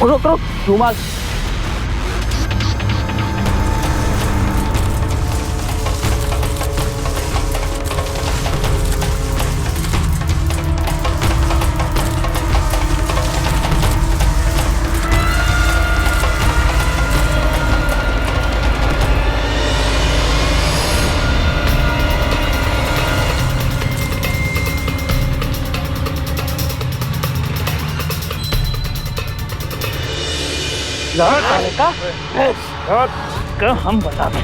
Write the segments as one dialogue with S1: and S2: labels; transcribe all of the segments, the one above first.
S1: रुक रुक, रुमाल। का हम बता दें।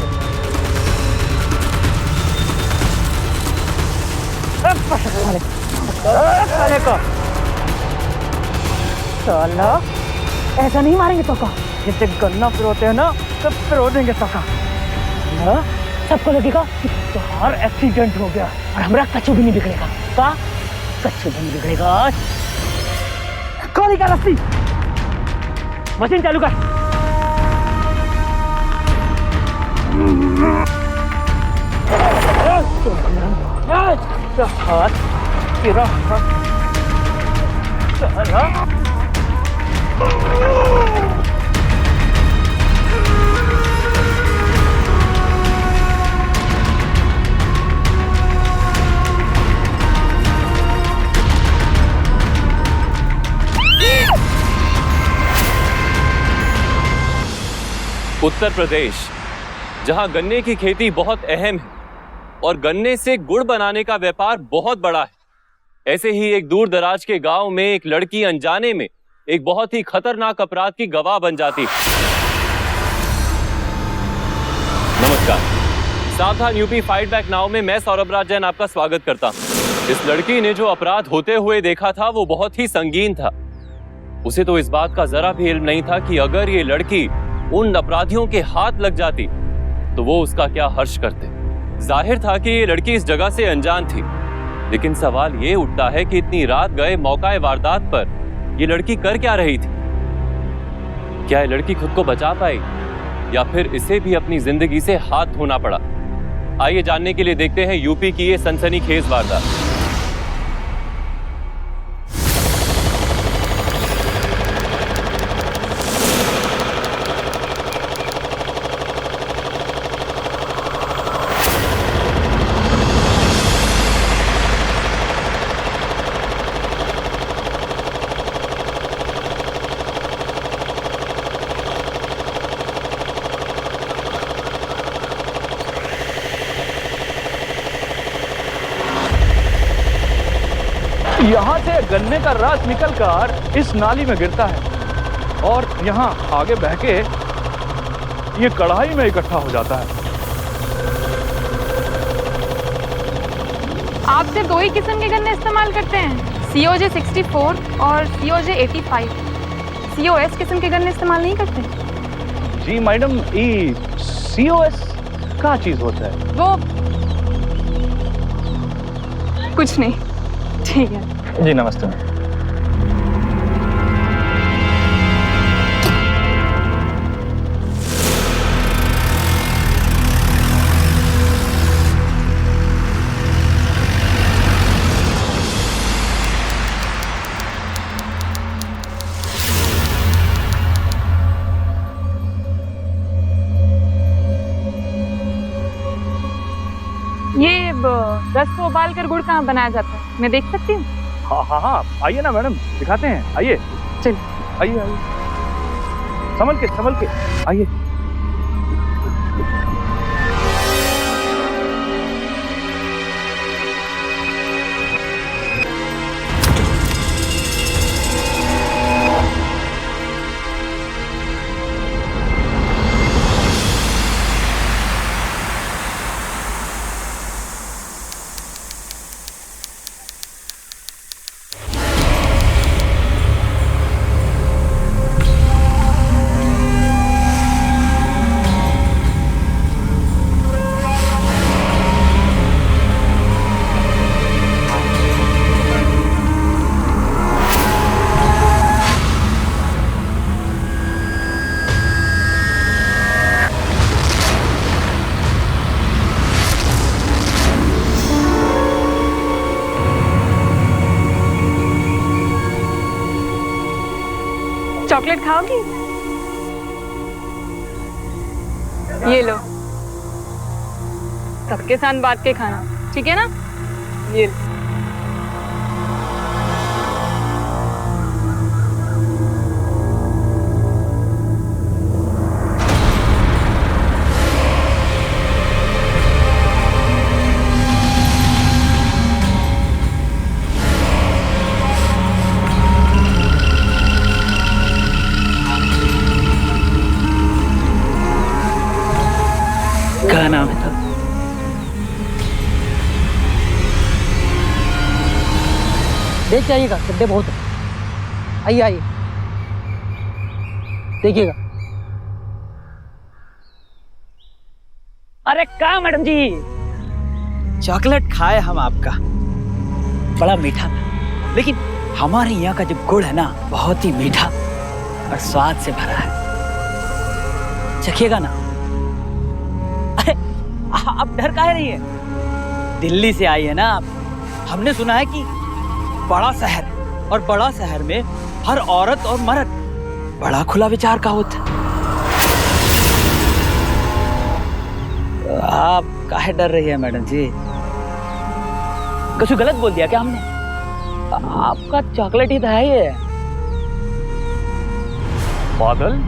S1: साला ऐसा नहीं मारेंगे तो का, जितने गन्ना पिरोते हैं ना सब पिरो देंगे तो का। सबको लगेगा कि तुम्हारा एक्सीडेंट हो गया और हमारा कच्चू भी नहीं बिगड़ेगा। का कच्चू भी नहीं बिगड़ेगा। खोली का रस्सी, मशीन चालू कर। हाथ तेरा
S2: उत्तर प्रदेश, जहां गन्ने की खेती बहुत अहम है और गन्ने से गुड़ बनाने का व्यापार बहुत बड़ा है, ऐसे ही एक दूर दराज के गांव में एक लड़की अनजाने में एक बहुत ही खतरनाक अपराध की गवाह बन जाती है। नमस्कार, सावधान यूपी फाइट बैक नाउ में मैं सौरभ राज जैन आपका स्वागत करता हूं। इस लड़की ने जो अपराध होते हुए देखा था वो बहुत ही संगीन था। उसे तो इस बात का जरा भी इल्म नहीं था कि अगर ये लड़की उन अपराधियों के हाथ लग जाती तो वो उसका क्या हर्ष करते। जाहिर था कि ये लड़की इस जगह से अनजान थी, लेकिन सवाल ये उठता है कि इतनी रात गए मौका वारदात पर ये लड़की कर क्या रही थी। क्या ये लड़की खुद को बचा पाई या फिर इसे भी अपनी जिंदगी से हाथ धोना पड़ा? आइए जानने के लिए देखते हैं यूपी की ये सनसनीखेज वारदात।
S3: यहाँ से गन्ने का रस निकलकर इस नाली में गिरता है और यहाँ आगे बह के ये कढ़ाई में इकट्ठा हो जाता है।
S4: आप सिर्फ दो ही किस्म के गन्ने इस्तेमाल करते हैं, COJ 64 और COJ 85। COS किस्म के गन्ने इस्तेमाल नहीं करते?
S3: जी मैडम, ये COS क्या चीज होता है?
S4: वो कुछ नहीं। ठीक है
S3: जी, नमस्ते।
S4: ये रस को उबाल कर गुड़ कहाँ बनाया जाता है, मैं देख सकती हूँ?
S3: हाँ हाँ हाँ, आइए ना मैडम, दिखाते हैं। आइए,
S4: चलिए
S3: आइए आइए, संभल के आइए।
S4: चॉकलेट खाओगी? ये लो, सबके साथ बांट के खाना, ठीक है ना? ये लो।
S1: क्या नाम है था? देख के आइएगा, गड्ढे बहुत है। आइए आइए, देखिएगा। अरे क्या मैडम जी, चॉकलेट खाए हम आपका, बड़ा मीठा था, लेकिन हमारे यहाँ का जो गुड़ है ना, बहुत ही मीठा और स्वाद से भरा है। चखिएगा ना। अरे आप डर काहे रही है? दिल्ली से आई है ना आप। हमने सुना है कि बड़ा शहर है और बड़ा शहर में हर औरत और मर्द बड़ा खुला विचार का होता है। आप काहे डर रही है मैडम जी? कुछ गलत बोल दिया क्या हमने? आपका चॉकलेट ही था ये।
S3: बादल,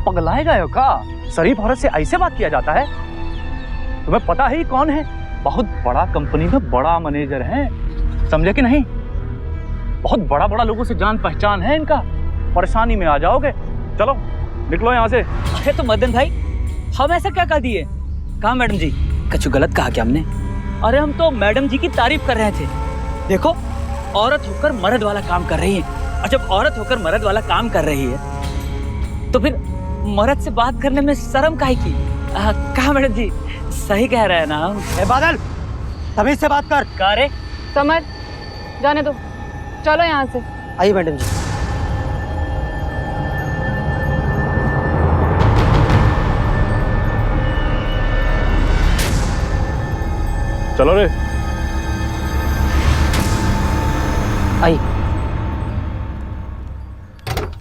S3: पगलाए गए हो का? शरीफ औरत से ऐसे बात किया जाता है? तुम्हें पता है ये कौन है? बहुत बड़ा कंपनी में बड़ा मैनेजर है, समझे कि नहीं? बहुत बड़ा बड़ा लोगों से जान पहचान है इनका। परेशानी में आ जाओगे। चलो निकलो यहाँ से।
S1: अरे तो मदन भाई, हम ऐसा क्या कह दिए? कहा मैडम जी, कुछ गलत कहा क्या हमने? अरे हम तो मैडम जी की तारीफ कर रहे थे। देखो, औरत होकर मर्द वाला काम कर रही है, और जब औरत होकर मर्द वाला काम कर रही है तो फिर मर्द से बात करने में शर्म काहे की? कहा मैडम जी, सही कह रहे हैं ना हम।
S5: बादल, तमीज से बात कर।
S1: का रे?
S4: समर, जाने दो, चलो यहाँ से।
S5: आइए मैडम जी।
S3: चलो रे।
S5: आइए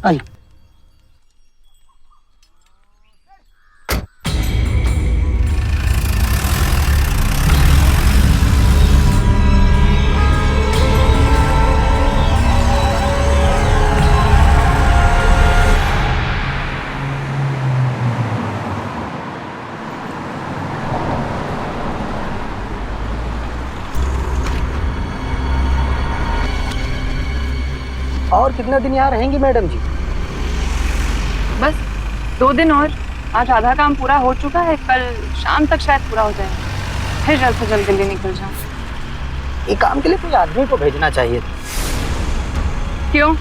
S5: आइए। और कितना दिन यहाँ रहेंगी मैडम जी?
S4: बस 2 दिन और। आज आधा काम पूरा हो चुका है, कल शाम तक शायद पूरा हो जाए, फिर जल्द से जल्द दिल्ली निकल जाऊँ।
S5: ये काम के लिए कोई आदमी को भेजना चाहिए।
S4: क्यों,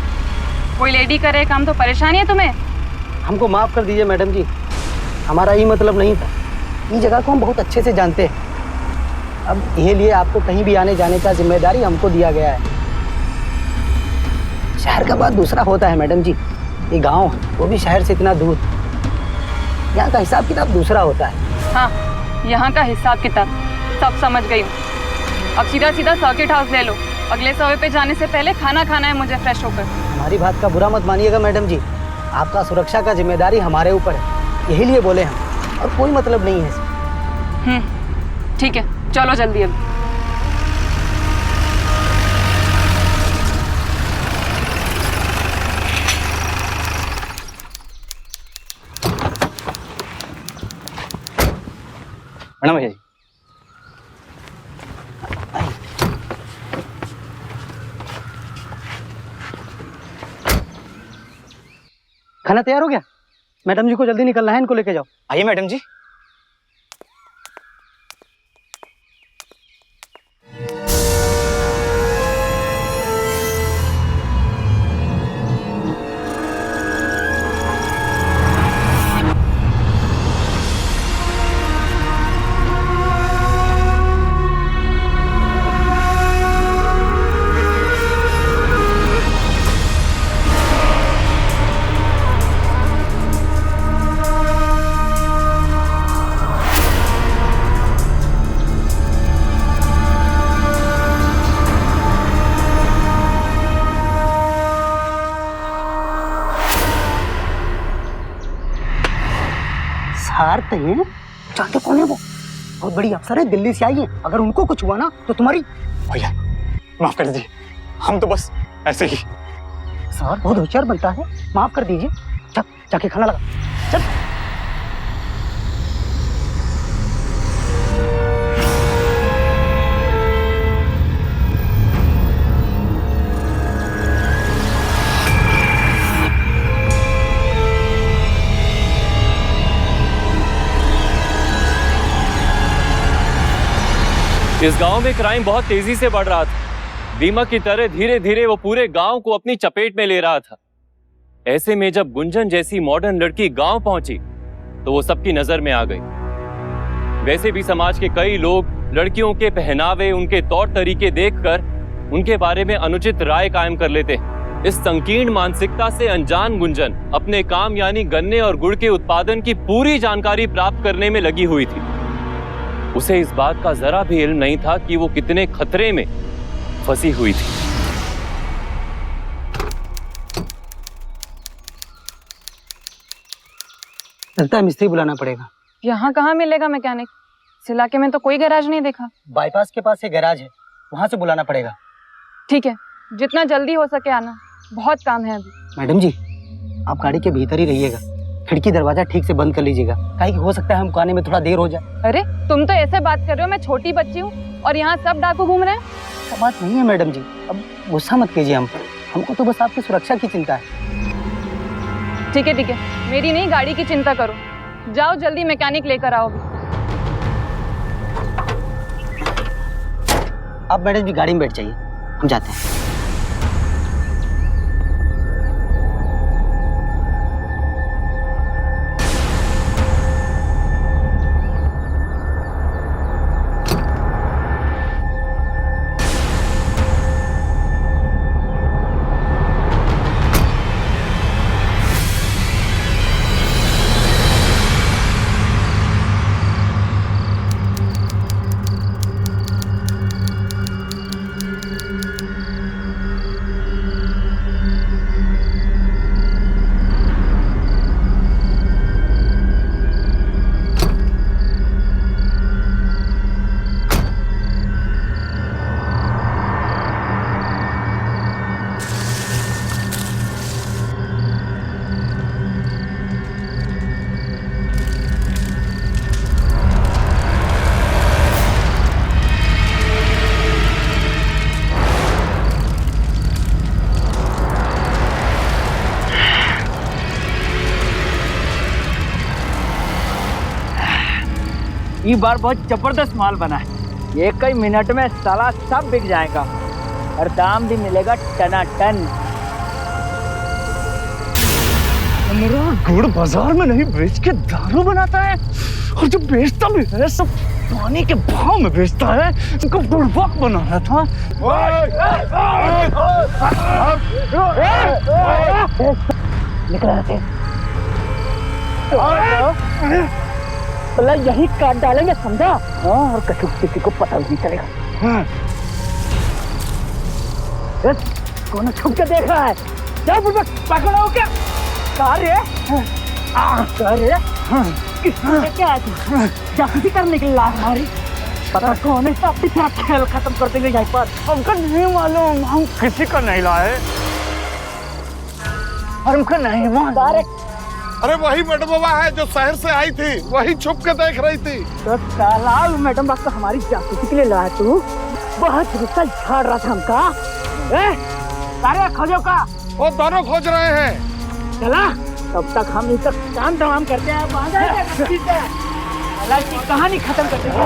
S4: कोई लेडी करे काम तो परेशानी है तुम्हें?
S5: हमको माफ कर दीजिए मैडम जी, हमारा ये मतलब नहीं था। ये जगह को हम बहुत अच्छे से जानते हैं। अब ये लिए आपको कहीं भी आने जाने का जिम्मेदारी हमको दिया गया है। शहर का बात दूसरा होता है मैडम जी, ये गांव है, वो भी शहर से इतना दूर। यहाँ का हिसाब किताब दूसरा होता है।
S4: हाँ, यहाँ का हिसाब किताब सब समझ गई हूँ। अब सीधा सीधा सर्किट हाउस ले लो। अगले सर्वे पे जाने से पहले खाना खाना है मुझे फ्रेश होकर।
S5: हमारी बात का बुरा मत मानिएगा मैडम जी, आपका सुरक्षा का जिम्मेदारी हमारे ऊपर है, यही लिए बोले हम, और कोई मतलब नहीं है।
S4: ठीक है, चलो जल्दी अब।
S5: प्रणाम भैया जी। खाना तैयार हो गया? मैडम जी को जल्दी निकलना है, इनको लेके जाओ।
S6: आइए मैडम जी।
S5: सार तय जानते कौन है वो? बहुत बड़ी अफसर है, दिल्ली से आई है। अगर उनको कुछ हुआ ना तो तुम्हारी।
S3: भैया माफ कर दीजिए, हम तो बस ऐसे ही।
S5: सर बहुत होशियार बनता है, माफ कर दीजिए। चल जाके खाना लगा, चल।
S2: इस गांव में क्राइम बहुत तेजी से बढ़ रहा था। दीमक की तरह धीरे धीरे वो पूरे गांव को अपनी चपेट में ले रहा था। ऐसे में जब गुंजन जैसी मॉडर्न लड़की गांव पहुंची तो वो सबकी नजर में आ गई। वैसे भी समाज के कई लोग लड़कियों के पहनावे, उनके तौर तरीके देखकर उनके बारे में अनुचित राय कायम कर लेते हैं। इस संकीर्ण मानसिकता से अनजान गुंजन अपने काम यानी गन्ने और गुड़ के उत्पादन की पूरी जानकारी प्राप्त करने में लगी हुई थी। उसे इस बात का जरा भी इल्म नहीं था कि वो कितने खतरे में फंसी हुई थी।
S5: लगता है मिस्त्री बुलाना पड़ेगा।
S4: यहाँ कहाँ मिलेगा मैकेनिक? इस इलाके में तो कोई गैराज नहीं देखा।
S5: बाईपास के पास एक गैराज है, वहां से बुलाना पड़ेगा।
S4: ठीक है, जितना जल्दी हो सके आना, बहुत काम है अभी।
S5: मैडम जी, आप गाड़ी के भीतर ही रहिएगा, खिड़की दरवाजा ठीक से बंद कर लीजिएगा, काहे कि हो सकता है हमको आने में थोड़ा देर हो जाए।
S4: अरे तुम तो ऐसे बात कर रहे हो, मैं छोटी बच्ची हूँ और यहाँ सब डाकू घूम रहे हैं।
S5: ऐसा बात नहीं है मैडम जी, अब गुस्सा मत कीजिए हम पर। हमको तो बस आपकी सुरक्षा की चिंता है।
S4: ठीक है, मेरी नहीं गाड़ी की चिंता करो। जाओ जल्दी मैकेनिक लेकर आओ।
S5: आप मैडम जी गाड़ी में बैठ जाइए, हम जाते हैं।
S1: ये बार बहुत जबरदस्त माल बना है। एक ही मिनट में साला सब बिक जाएगा और दाम भी मिलेगा टनाटन।
S3: मेरा गुड़ बाजार में नहीं बेच के दारू बनाता है, और जो बेचता भी है सब पानी के भाव में बेचता है। इनको बुड़बक बनाया था।
S1: निकल आते मतलब यही काट डालेंगे, समझा? और कछु किसी को पता नहीं चलेगा। कौन छुप के देख रहा है? क्या पकड़ो क्या? कार्य कार्य क्या है? जासूसी करने के लिए हमारी पता कौन है? अपनी खेल खत्म कर देंगे यहाँ पर। हमको नहीं मालूम, हम किसी का नहीं लाए और हमको नहीं मालूम।
S6: अरे वही मैडम बाबा है जो शहर से आई थी, वही छुप के देख रही थी।
S1: तो साला मैडम बाबा हमारी जासूसी के लिए लाया तू? बहुत गुस्सा झाड़ रहा था हमका। सारे खोजो का
S6: वो दोनों खोज रहे हैं।
S1: चला तब तक हम इस तक काम तमाम करते हैं। की कहानी खत्म करते हैं।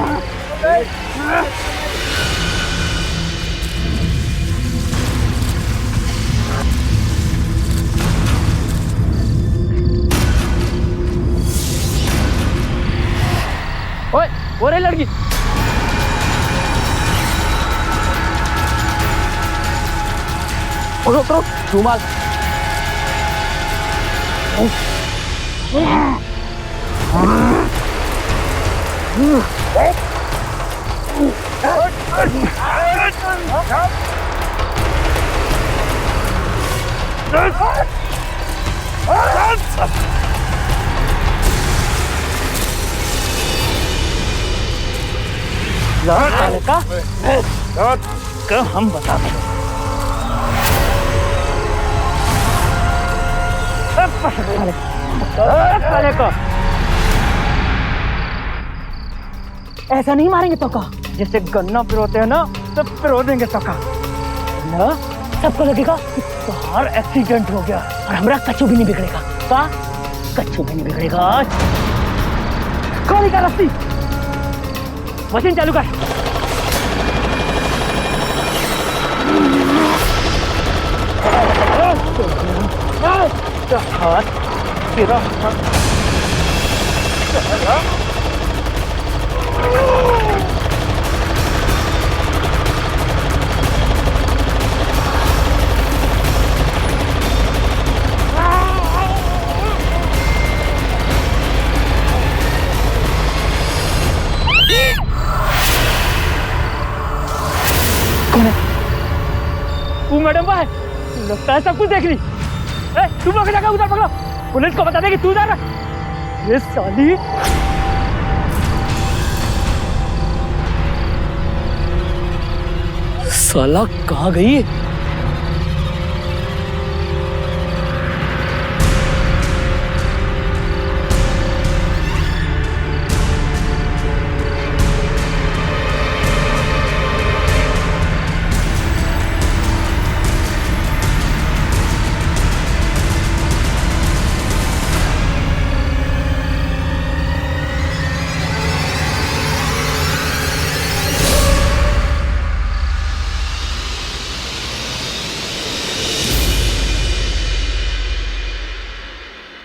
S1: ओए वो रे लड़की, रुक रुक रुमाल। साले का क्या हम बताते हैं। साले का ऐसा नहीं मारेंगे तो का, जैसे गन्ना पिरोते हैं ना तो पिरो देंगे तो का ना। सबको लगेगा कि बाहर एक्सीडेंट हो गया और हमारा कच्चू भी नहीं बिगड़ेगा। का कच्चू भी नहीं बिगड़ेगा। गोली का रस्सी, मशीन चालू कर। हाथ तेरा तू मैडम भाई, लगता है सब कुछ देख ली। तुम लोग जाकर उधर पकड़ो, पुलिस को बता दे कि तू जा रहा। ये साली साला कहाँ गई?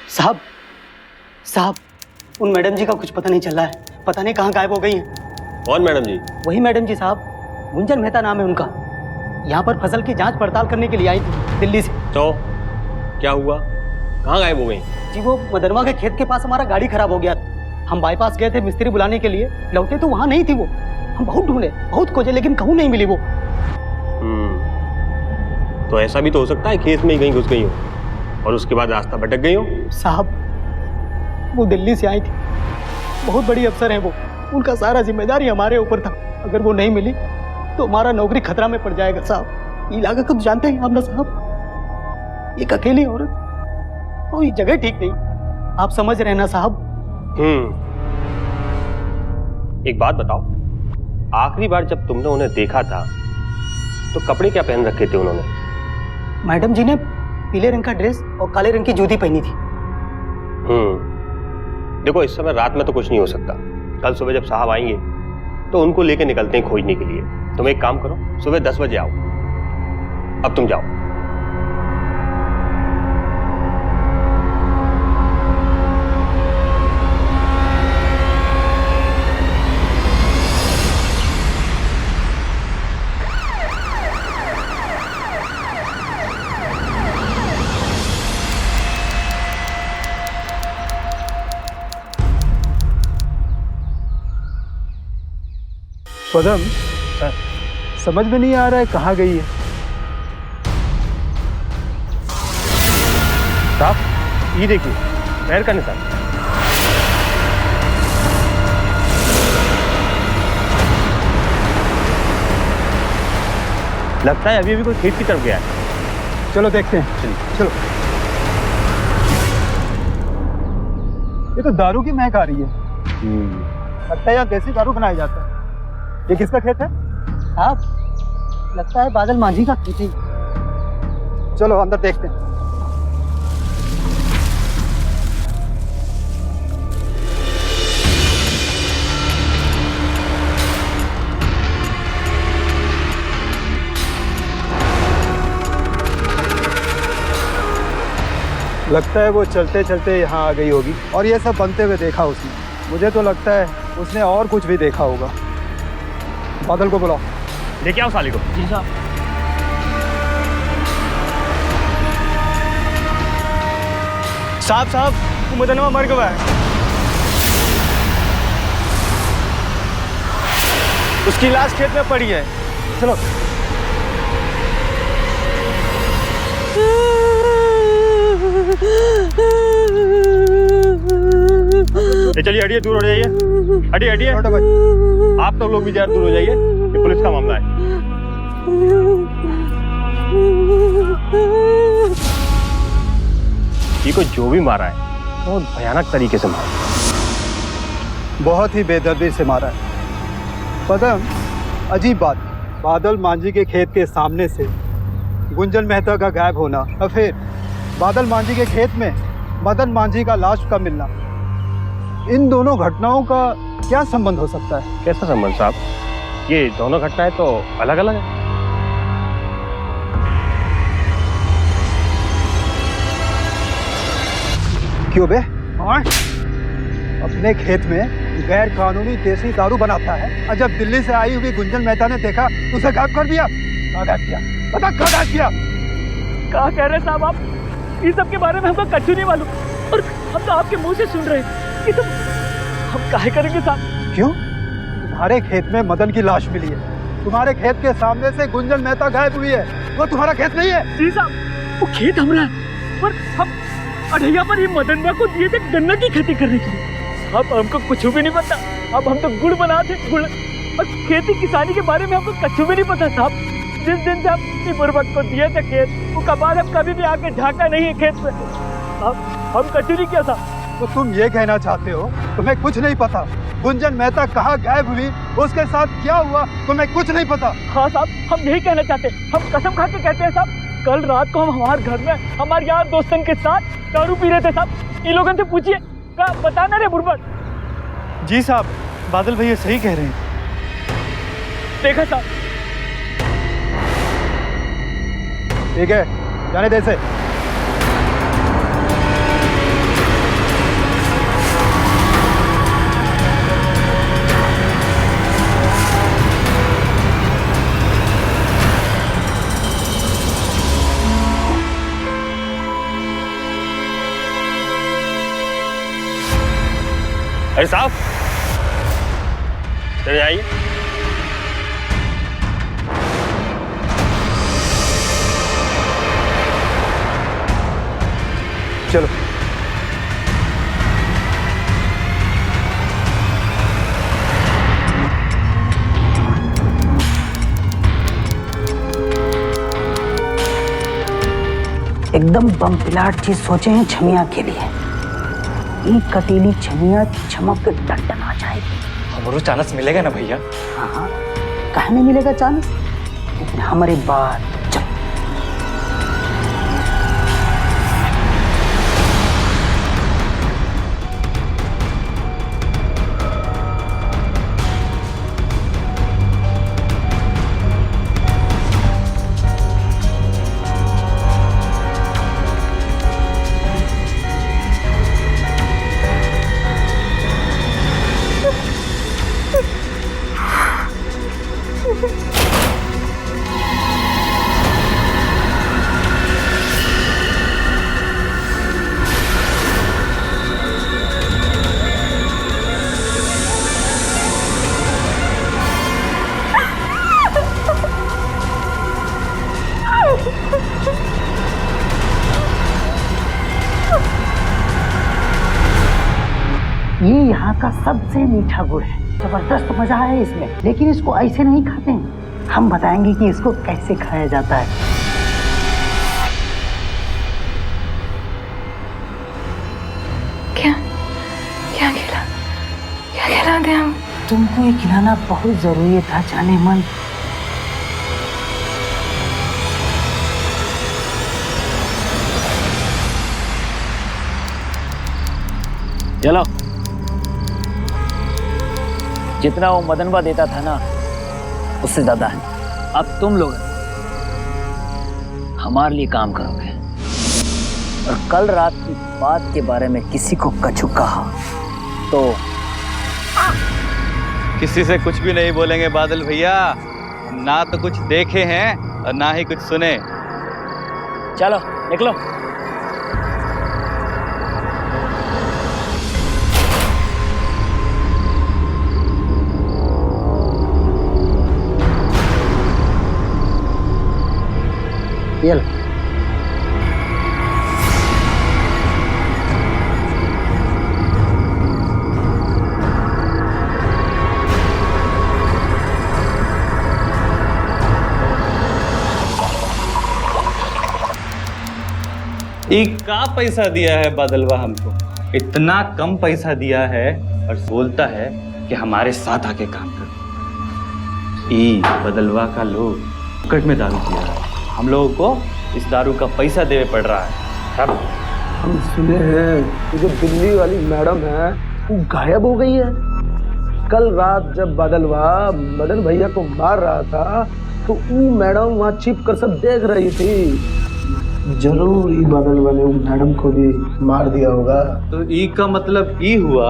S5: साहब साहब, उन मैडम जी का कुछ पता नहीं चल रहा है। पता नहीं कहाँ गायब हो गई हैं।
S2: कौन मैडम जी?
S5: वही मैडम जी साहब, गुंजन मेहता नाम है उनका। यहाँ पर फसल की जांच पड़ताल करने के लिए आई थी दिल्ली से।
S2: तो क्या हुआ, कहाँ गायब हो गई?
S5: जी वो मदनवा के खेत के पास हमारा गाड़ी खराब हो गया था। हम बाईपास गए थे मिस्त्री बुलाने के लिए, लौटे तो वहाँ नहीं थी वो। हम बहुत ढूंढे, बहुत खोजे, लेकिन कहूँ नहीं मिली वो।
S2: तो ऐसा भी तो हो सकता है खेत में ही कहीं घुस गई हो और उसके बाद रास्ता भटक गई हो।
S5: साहब वो दिल्ली से आई थी, बहुत बड़ी अफसर हैं वो। उनका सारा जिम्मेदारी हमारे ऊपर था। अगर वो नहीं मिली तो हमारा नौकरी खतरा में पड़ जाएगा साहब। ये इलाका को जानते हैं आप ना साहब, एक अकेली औरत, तो ये जगह ठीक नहीं। आप समझ रहे हैं ना साहब।
S2: एक बात बताओ, आखिरी बार जब तुमने उन्हें देखा था तो कपड़े क्या पहन रखे थे उन्होंने?
S5: मैडम जी ने पीले रंग का ड्रेस और काले रंग की जूती पहनी थी।
S2: देखो इस समय रात में तो कुछ नहीं हो सकता। कल सुबह जब साहब आएंगे तो उनको लेके निकलते हैं खोजने के लिए। तुम एक काम करो, सुबह 10 बजे आओ। अब तुम जाओ।
S3: पदम, समझ में नहीं आ रहा है कहाँ गई है।
S2: साहब ये देखिए, पैर का निशान। लगता है अभी कोई खेत की तरफ गया है।
S3: चलो देखते हैं। चलिए चलो। ये तो दारू की महक आ रही है। लगता है यहाँ देसी दारू बनाया जाता है। ये किसका खेत है?
S5: साहब लगता है बादल मांझी का खेत है।
S3: चलो अंदर देखते हैं। लगता है वो चलते चलते यहाँ आ गई होगी और ये सब बनते हुए देखा उसने। मुझे तो लगता है उसने और कुछ भी देखा होगा। बादल को बुलाओ।
S2: लेके आओ साली को।
S1: जी साहब।
S5: साहब मदनवा मर गया है। उसकी लाश खेत में पड़ी है।
S3: चलो।
S7: चलिए हटिए, दूर हो जाइए, हटिए हटिए। आप तो लोग भी जरा दूर हो जाइए, ये पुलिस का मामला है। ये को जो भी मारा है बहुत भयानक तरीके से मारा,
S8: बहुत ही बेदर्दी से मारा है। पदम, अजीब बात, बादल मांझी के खेत के सामने से गुंजन मेहता का गायब होना और फिर बादल मांझी के खेत में मदन मांझी का लाश का मिलना, इन दोनों घटनाओं का क्या संबंध हो सकता है?
S7: कैसा संबंध साहब? ये दोनों घटनाएं तो अलग अलग है।
S8: क्यों बे? अपने खेत में गैर कानूनी देसी दारू बनाता है और जब दिल्ली से आई हुई गुंजन मेहता ने देखा तो उसे गायब कर दिया। कहाँ गायब किया? बता, कहाँ गायब किया?
S1: क्या कह रहे हैं साहब आप? इस सब के बारे में हमको कच्चू नहीं मालूम और हम तो आपके मुंह से सुन रहे हैं। ये तो हम काहे करेंगे साहब?
S8: क्यों? तुम्हारे खेत में मदन की लाश मिली है, तुम्हारे खेत के सामने से गुंजन मेहता गायब हुई है, वो तुम्हारा खेत नहीं है?
S1: जी साहब, वो खेत हमारा है पर हम अढ़ैया पर ये मदन बा को दिए थे गन्ना की खेती करने के लिए। अब हमको कुछ भी नहीं पता। अब हम तो गुड़ बनाते गुड़ और खेती किसानी के बारे में हमको कच्चू भी नहीं पता साहब। जिस दिन से हम बुरबक को दिए थे खेत, वो कबाल अब कभी भी आके झांका नहीं है खेत में। अब हम कच्चू नहीं किया था।
S8: तो तुम ये कहना चाहते हो तुम्हें कुछ नहीं पता? गुंजन मेहता कहाँ गायब हुई, उसके साथ क्या हुआ, तुम्हें कुछ नहीं पता?
S1: हाँ साहब, हम यही कहना चाहते। हम कसम खा के कहते हैं साहब, कल रात को हम हमारे घर में हमारे यार दोस्तन के साथ दारू पी रहे थे साहब। इन लोगों से पूछिए, क्या बताना रे बुरबक?
S3: जी साहब, बादल भैया सही कह रहे हैं।
S1: देखा साहब।
S8: ठीक है, जाने दे इसे।
S7: अरे साहब, चलिए आइए।
S8: चलो।
S9: एकदम बम पिलाट चीज सोचे हैं छमिया के लिए। एक कटीली छमिया चमक के टन आ जाएगी।
S3: हमारो चांस मिलेगा ना भैया?
S9: हाँ हाँ, काहे नहीं मिलेगा चांस? लेकिन हमारी बात ये यहाँ का सबसे मीठा गुड़ है। जबरदस्त मजा है इसमें, लेकिन इसको ऐसे नहीं खाते हैं। हम बताएंगे कि इसको कैसे खाया जाता है।
S4: क्या क्या खिला दे हम?
S9: तुमको ये खिलाना बहुत जरूरी था जाने मन।
S1: चलो, जितना वो मदनबा देता था ना, उससे ज्यादा है। अब तुम लोग हमारे लिए काम करोगे और कल रात की बात के बारे में किसी को कछु कहा तो
S3: किसी से कुछ भी नहीं बोलेंगे बादल भैया। ना तो कुछ देखे हैं और ना ही कुछ सुने।
S1: चलो निकलो।
S9: ये लो।
S3: का पैसा दिया है बादलवा हमको, इतना कम पैसा दिया है और बोलता है कि हमारे साथ आके काम करो। बदलवा का लोग पकड़ में दारू पिया है, हम लोगों को इस दारू का पैसा देवे पड़ रहा है। अब
S10: हम सुने हैं कि जो दिल्ली वाली मैडम है वो गायब हो गई है। कल रात जब बादलवा मदन भैया को मार रहा था तो वो मैडम वहाँ छिप कर सब देख रही थी। जरूर ये बादलवा ने वो मैडम को भी मार दिया होगा।
S3: तो ई का मतलब ई हुआ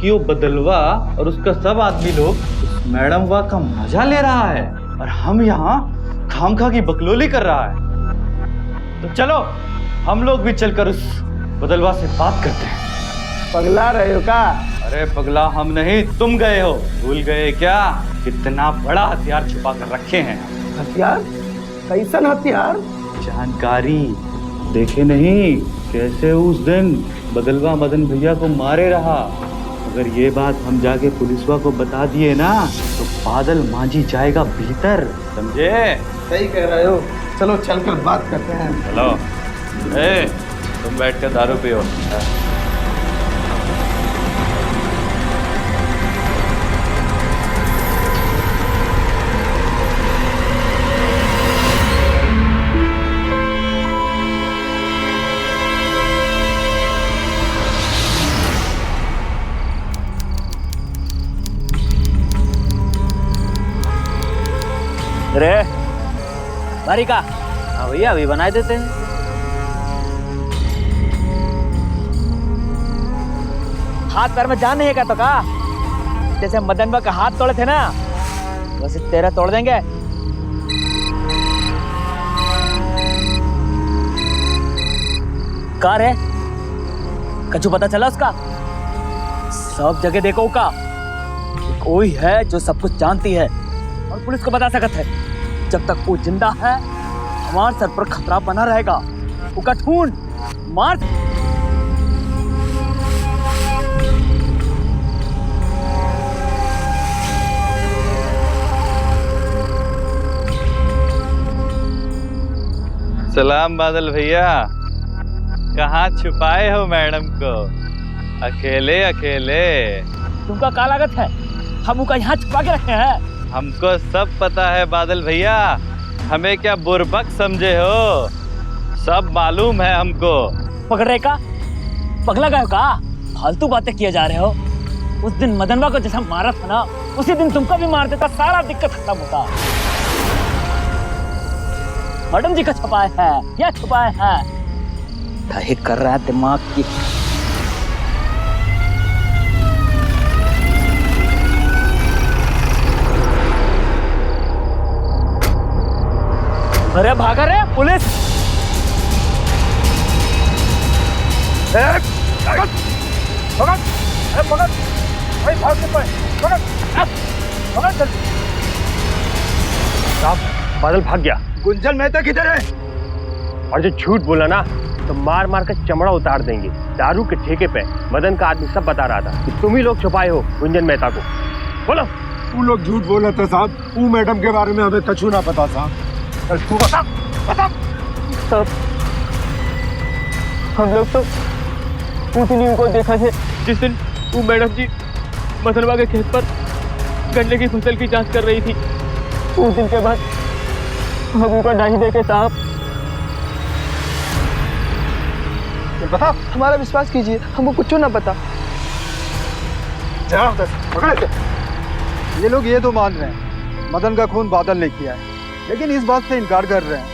S3: कि वो बदलवा और उसका सब आदमी लोग उस मैडम वा का मजा ले रहा है और हम यहाँ खामखा की बकलोली कर रहा है। तो चलो हम लोग भी चलकर उस बदलवा से बात करते हैं।
S10: पगला रहे हो का?
S3: अरे पगला हम नहीं, तुम गए हो। भूल गए क्या कितना बड़ा हथियार छुपा कर रखे हैं?
S10: हथियार? कैसन हथियार?
S3: जानकारी देखे नहीं कैसे उस दिन बदलवा मदन भैया को मारे रहा। अगर ये बात हम जाके पुलिसवा को बता दिए ना तो बादल मांझी जाएगा भीतर, समझे?
S10: सही कह रहे हो, चलो चलकर बात करते हैं।
S3: चलो। तुम बैठ कर दारू पियो।
S1: अरे बारी का? हाँ भैया अभी बना देते हैं। हाथ पैर में जान नहीं है क्या तो का? जैसे मदन का हाथ तोड़े थे ना वैसे तेरा तोड़ देंगे। कार है कछु पता चला उसका? सब जगह देखो का कोई है जो सब कुछ जानती है और पुलिस को बता सकता है। जब तक वो जिंदा है हमारे सर पर खतरा बना रहेगा। उसका ढूंढ मार।
S3: सलाम बादल भैया, कहाँ छुपाए हो मैडम को अकेले अकेले?
S1: तुमका क्या लागत है हम उनका यहाँ छुपा के रखे हैं?
S3: हमको सब पता है बादल भैया, हमें क्या बुर्बक समझे हो? सब मालूम है हमको।
S1: पकड़ रहे का? पगला गए का? फालतू बातें किए जा रहे हो। उस दिन मदनवा को जैसा मारा था ना उसी दिन तुमको भी मार देता, सारा दिक्कत खत्म होता। मैडम जी का छुपाए है या छुपाए है? कहीं कर रहा है दिमाग की। अरे भागा रे पुलिस!
S7: बादल भाग गया।
S10: गुंजन मेहता किधर है?
S7: और जो झूठ बोला ना तो मार मार कर चमड़ा उतार देंगे। दारू के ठेके पे मदन का आदमी सब बता रहा था कि तुम ही लोग छुपाए हो गुंजन मेहता को। बोलो।
S6: तू लोग झूठ बोले थे साहब, वो मैडम के बारे में हमें कछु ना पता साहब। तू बता बता।
S1: सब हम लोग तो उस दिन को देखा है जिस दिन वो मैडम जी मसलवा के खेत पर गन्ने की फसल की जांच कर रही थी। उस दिन के बाद हम उनका नहीं देखे साहब।
S10: बता, हमारा विश्वास कीजिए, हमको कुछ ना पता।
S8: ये लोग ये तो मान रहे हैं मदन का खून बादल ने किया है, लेकिन इस बात से इनकार कर रहे हैं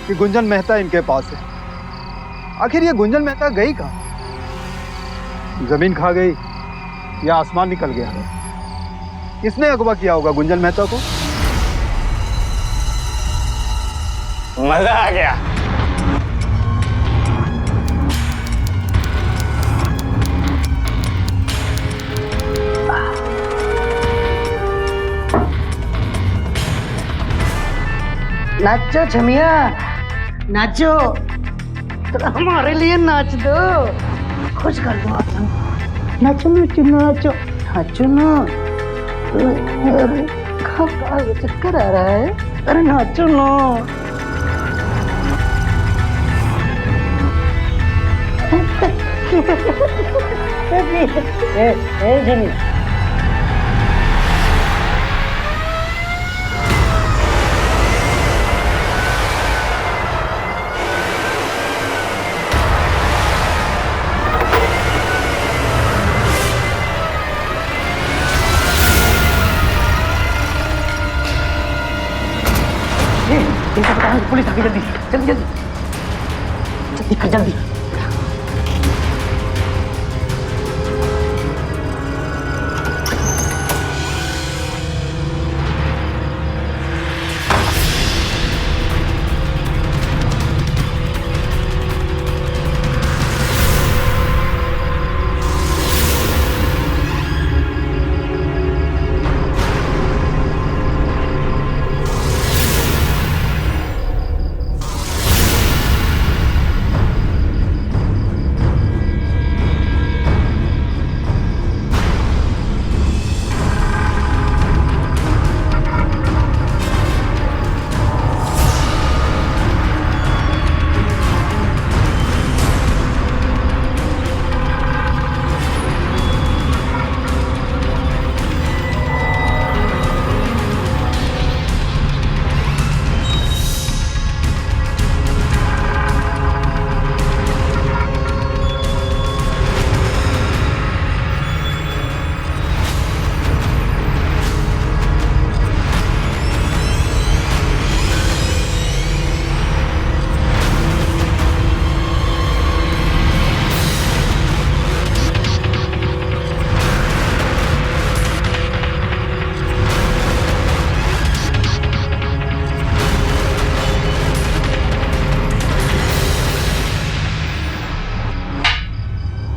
S8: कि गुंजन मेहता इनके पास है। आखिर ये गुंजन मेहता गई कहाँ? जमीन खा गई या आसमान निकल गया? किसने अगवा किया होगा गुंजन मेहता को?
S7: मजा आ गया।
S9: नाचो छमिया नाचो, तो हमारे लिए नाच दो, खुश कर दो आप सबको। नाचो नाचो नाचो नाचो ना। अरे चक्कर आ रहा है, अरे नाचो ना। जिमी पुलिस आ गई, जल्दी जल्दी जल्दी जल्दी कर जल्दी।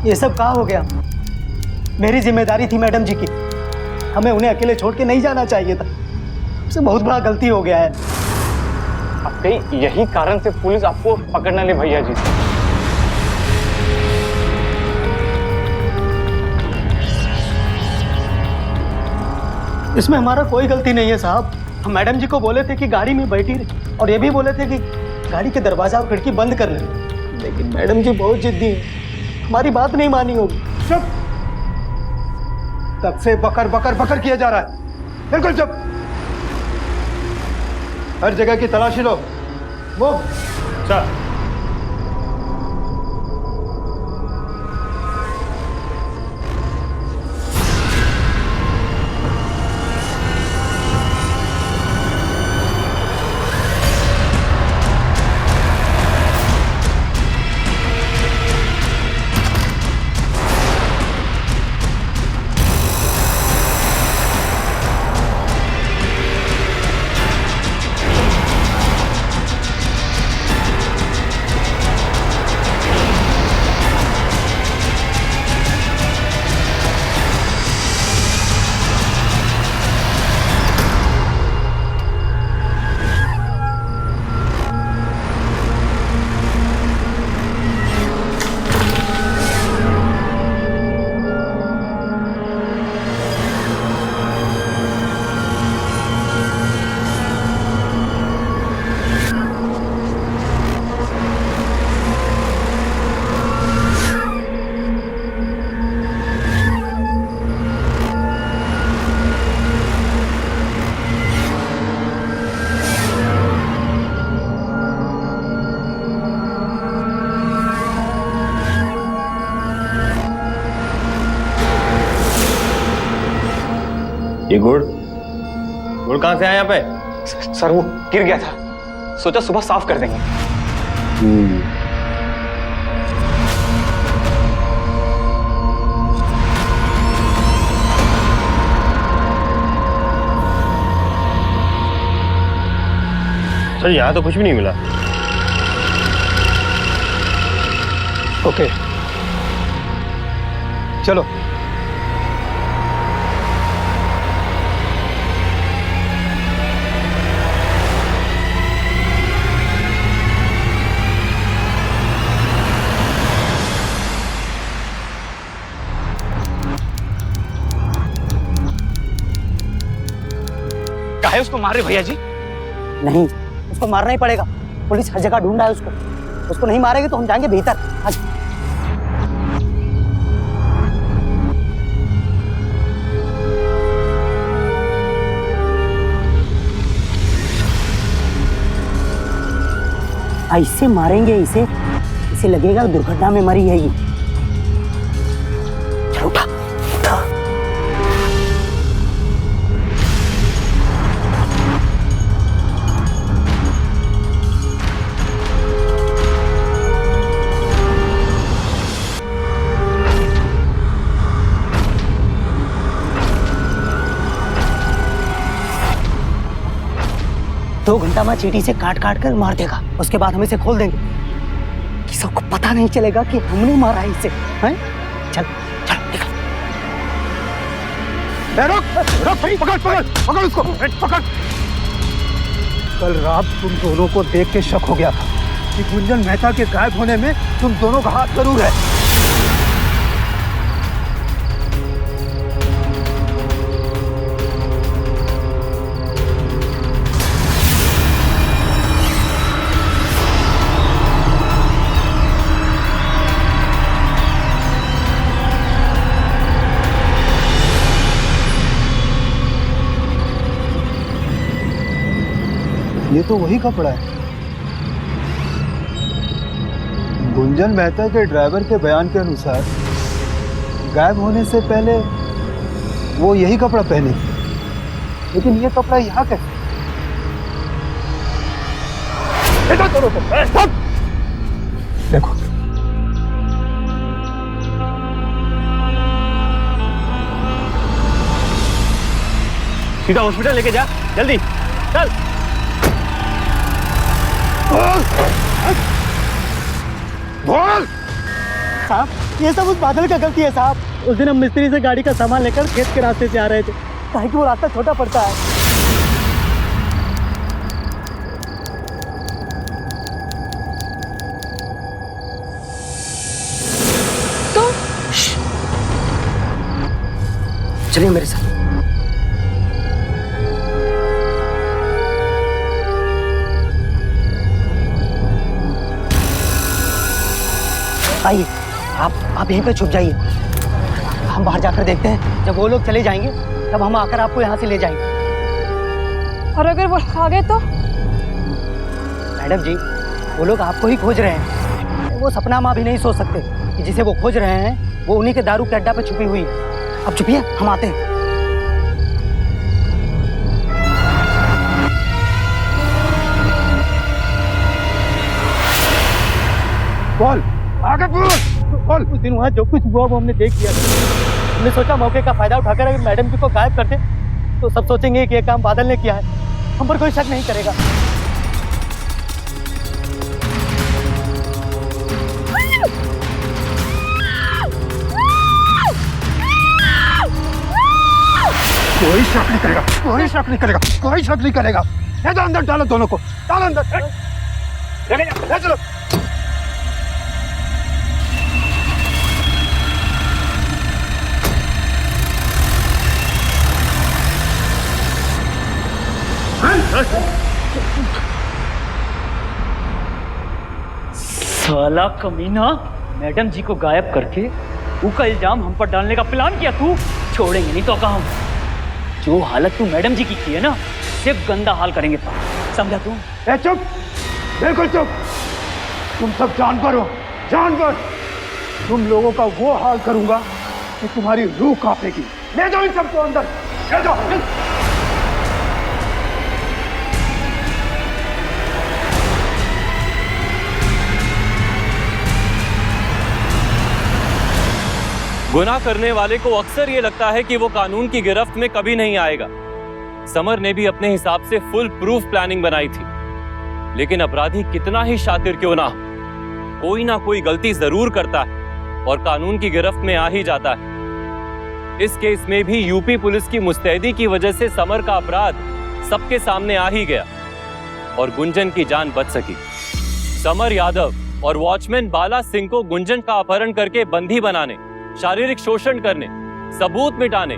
S5: ये सब कहाँ हो गया? मेरी जिम्मेदारी थी मैडम जी की, हमें उन्हें अकेले छोड़ के नहीं जाना चाहिए था। हमसे बहुत बड़ा गलती हो गया है।
S3: आपके यही कारण से पुलिस आपको पकड़ना ले भैया जी।
S5: इसमें हमारा कोई गलती नहीं है साहब। हम मैडम जी को बोले थे कि गाड़ी में बैठी रहे और ये भी बोले थे कि गाड़ी के दरवाजा और खिड़की बंद कर ले, लेकिन मैडम जी बहुत जिद्दी है, हमारी बात नहीं मानी होगी।
S6: चुप! तब से बकर बकर बकर किया जा रहा है, बिल्कुल चुप। हर जगह की तलाशी लो। मूव।
S7: सर। ये गुड़ कहाँ से आया यहाँ पे?
S3: सर वो गिर गया था, सोचा सुबह साफ कर देंगे।
S7: सर यहाँ तो कुछ भी नहीं मिला।
S8: ओके, चलो।
S3: काहे उसको मार रहे भैया जी?
S9: नहीं, उसको मारना ही पड़ेगा। पुलिस हर जगह ढूंढ रहा है उसको नहीं मारेगी तो हम जाएंगे भीतर। आज ऐसे मारेंगे इसे, इसे लगेगा दुर्घटना में मरी है ये। चलो उठा उठा। 2 घंटा में चींटी से काट काट कर मार देगा, उसके बाद हम इसे खोल देंगे। किसी को पता नहीं चलेगा कि हमने मारा है इसे। हैं? चल चल निकल।
S8: पकड़ उसको, पकड़। कल रात तुम दोनों को देख के शक हो गया था कि गुंजन मेहता के गायब होने में तुम दोनों का हाथ जरूर है। ये तो वही कपड़ा है। गुंजन मेहता के ड्राइवर के बयान के अनुसार गायब होने से पहले वो यही कपड़ा पहने थी, लेकिन ये कपड़ा यहाँ कैसे? देखो
S7: सीधा हॉस्पिटल लेके जा, जल्दी चल।
S5: साहब, ये सब उस बादल का गलती है साहब। उस दिन हम मिस्त्री से गाड़ी का सामान लेकर खेत के रास्ते से आ रहे थे, काहे कि वो रास्ता छोटा पड़ता है।
S4: तो
S9: चलिए मेरे साथ। आइए, आप यहीं पे छुप जाइए, हम बाहर जाकर देखते हैं। जब वो लोग चले जाएंगे तब हम आकर आपको यहाँ से ले जाएंगे।
S4: और अगर वो आ गए तो?
S9: मैडम जी, वो लोग आपको ही खोज रहे हैं। वो सपना माँ भी नहीं सोच सकते कि जिसे वो खोज रहे हैं वो उन्हीं के दारू के अड्डा पे छुपी हुई है। अब छुपिए, हम आते हैं।
S8: बोल आगे बोल।
S5: उस दिन वहाँ जो कुछ हुआ वो हमने देख लिया था। हमने सोचा मौके का फायदा उठाकर अगर मैडम जी को गायब कर दे तो सब सोचेंगे कि ये काम बादल ने किया है, हम पर कोई शक नहीं करेगा।
S8: कोई शक नहीं करेगा, कोई शक नहीं करेगा, कोई शक नहीं करेगा। ले जाओ अंदर, डालो दोनों को, डालो अंदर। ले चलो।
S1: साला कमीना, मैडम जी को गायब करके उसका इल्जाम हम पर डालने का प्लान किया तू। छोड़ेंगे नहीं तो का हम। जो हालत तू मैडम जी की है ना, सिर्फ गंदा हाल करेंगे तो, समझा तू?
S8: चुप, बिल्कुल चुप। तुम सब जानवर हो, जानवर। तुम लोगों का वो हाल करूंगा कि तुम्हारी रूह कांपेगी। ले जाओ इन सबको अंदर, ले जाओ।
S2: गुनाह करने वाले को अक्सर ये लगता है कि वो कानून की गिरफ्त में कभी नहीं आएगा। समर ने भी अपने हिसाब से फुल प्रूफ प्लानिंग बनाई थी, लेकिन अपराधी कितना ही शातिर क्यों ना, कोई ना कोई गलती जरूर करता है और कानून की गिरफ्त में आ ही जाता है। इस केस में भी यूपी पुलिस की मुस्तैदी की वजह से समर का अपराध सबके सामने आ ही गया और गुंजन की जान बच सकी। समर यादव और वॉचमैन बाला सिंह को गुंजन का अपहरण करके बंदी बनाने, शारीरिक शोषण करने, सबूत मिटाने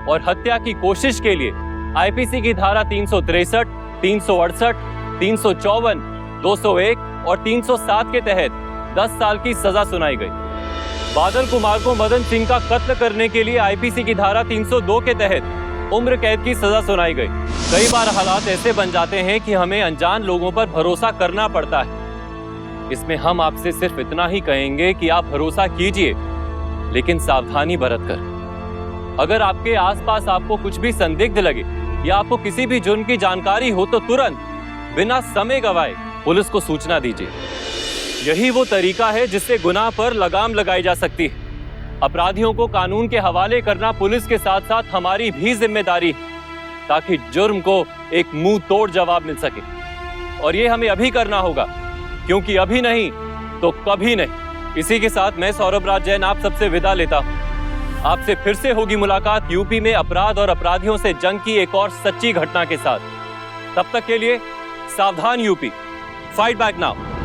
S2: और हत्या की कोशिश के लिए आईपीसी की धारा 363, 368, 354, 201 और 307 के तहत 10 साल की सजा सुनाई गई। बादल कुमार को मदन सिंह का कत्ल करने के लिए आईपीसी की धारा 302 के तहत उम्र कैद की सजा सुनाई गई। कई बार हालात ऐसे बन जाते हैं कि हमें अनजान लोगों पर भरोसा करना पड़ता है, इसमें हम आपसे सिर्फ इतना ही कहेंगे कि आप भरोसा कीजिए, लेकिन सावधानी बरत कर। अगर आपके आसपास आपको कुछ भी संदिग्ध लगे या आपको किसी भी जुर्म की जानकारी हो तो तुरंत बिना समय गवाए पुलिस को सूचना दीजिए। यही वो तरीका है जिससे गुनाह पर लगाम लगाई जा सकती है। अपराधियों को कानून के हवाले करना पुलिस के साथ साथ हमारी भी जिम्मेदारी है, ताकि जुर्म को एक मुंह तोड़ जवाब मिल सके। और ये हमें अभी करना होगा, क्योंकि अभी नहीं तो कभी नहीं। इसी के साथ मैं सौरभ राज जैन आप सबसे विदा लेता हूं। आपसे फिर से होगी मुलाकात यूपी में अपराध और अपराधियों से जंग की एक और सच्ची घटना के साथ। तब तक के लिए सावधान यूपी, फाइट बैक नाउ।